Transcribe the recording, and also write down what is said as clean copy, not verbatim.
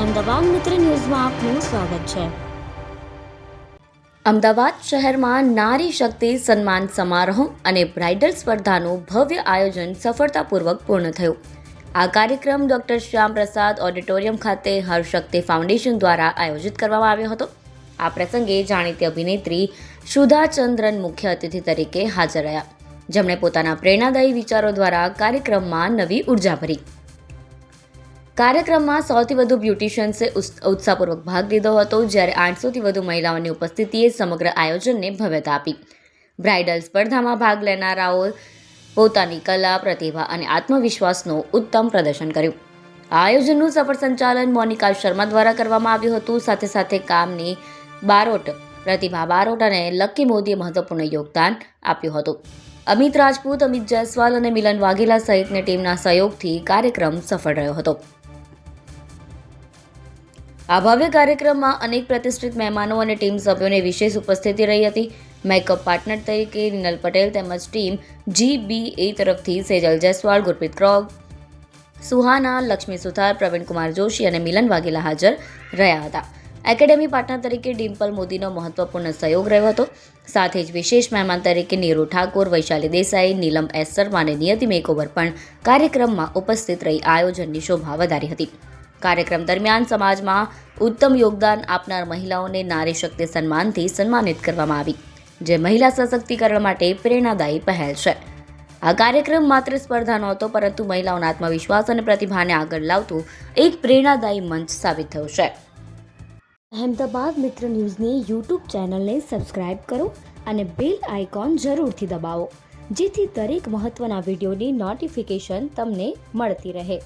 અમદાવાદ મિત્ર ન્યૂઝમાં આપનું સ્વાગત છે। અમદાવાદ શહેરમાં નારી શક્તિ સન્માન સમારોહ અને બ્રાઇડલ સ્પર્ધાનું ભવ્ય આયોજન સફળતાપૂર્વક પૂર્ણ થયું। આ કાર્યક્રમ ડોક્ટર શ્યામ પ્રસાદ ઓડિટોરિયમ ખાતે હરશક્તિ ફાઉન્ડેશન દ્વારા આયોજિત કરવામાં આવ્યો હતો। આ પ્રસંગે જાણીતી અભિનેત્રી સુધા ચંદ્રન મુખ્ય અતિથિ તરીકે હાજર રહ્યા, જેમણે પોતાના પ્રેરણાદાયી વિચારો દ્વારા કાર્યક્રમમાં નવી ઉર્જા ભરી। કાર્યક્રમમાં સૌથી વધુ બ્યુટિશિયન્સે ઉત્સાહપૂર્વક ભાગ લીધો હતો, જ્યારે 800થી વધુ મહિલાઓની ઉપસ્થિતિએ સમગ્ર આયોજનને ભવ્યતા આપી। બ્રાઇડલ સ્પર્ધામાં ભાગ લેનારાઓ પોતાની કલા, પ્રતિભા અને આત્મવિશ્વાસનું ઉત્તમ પ્રદર્શન કર્યું। આ આયોજનનું સફળ સંચાલન મોનિકા શર્મા દ્વારા કરવામાં આવ્યું હતું। સાથે સાથે કામની બારોટ, પ્રતિભા બારોટ અને લકી મોદીએ મહત્વપૂર્ણ યોગદાન આપ્યું હતું। અમિત રાજપૂત, અમિત જયસ્વાલ અને મિલન વાઘેલા સહિતની ટીમના સહયોગથી કાર્યક્રમ સફળ રહ્યો હતો। આ ભવ્ય કાર્યક્રમમાં અનેક પ્રતિષ્ઠિત મહેમાનો અને ટીમ સભ્યોની વિશેષ ઉપસ્થિતિ રહી હતી। મેકઅપ પાર્ટનર તરીકે નિનલ પટેલ તેમજ ટીમ GBA તરફથી સેજલ જયસ્વાલ, ગુરપ્રીત ક્રોગ, સુહાના, લક્ષ્મી સુથાર, પ્રવીણકુમાર જોશી અને મિલન વાઘેલા હાજર રહ્યા હતા। એકેડેમી પાર્ટનર તરીકે ડિમ્પલ મોદીનો મહત્વપૂર્ણ સહયોગ રહ્યો હતો। સાથે જ વિશેષ મહેમાન તરીકે નીરુ ઠાકોર, વૈશાલી દેસાઈ, નીલમ એસ શર્મા અને નિયતિ મેકઓવર પણ કાર્યક્રમમાં ઉપસ્થિત રહી આયોજનની શોભા વધારી હતી। કાર્યક્રમ દરમિયાન સમાજમાં ઉત્તમ યોગદાન આપનાર મહિલાઓને નારી શક્તિ સન્માનથી સન્માનિત કરવામાં આવી, જે મહિલા સશક્તિકરણ માટે પ્રેરણાદાયી પહેલ છે। આ કાર્યક્રમ માત્ર સ્પર્ધા નહોતો, પરંતુ મહિલાઓના આત્મવિશ્વાસ અને પ્રતિભાને આગળ લાવતું એક પ્રેરણાદાયી મંચ સાબિત થયું છે। અહેમદાબાદ મિત્ર ન્યૂઝની યુટ્યુબ ચેનલને સબસ્ક્રાઇબ કરો અને બેલ આઇકોન જરૂરથી દબાવો, જેથી દરેક મહત્ત્વના વિડીયોની નોટિફિકેશન તમને મળતી રહે।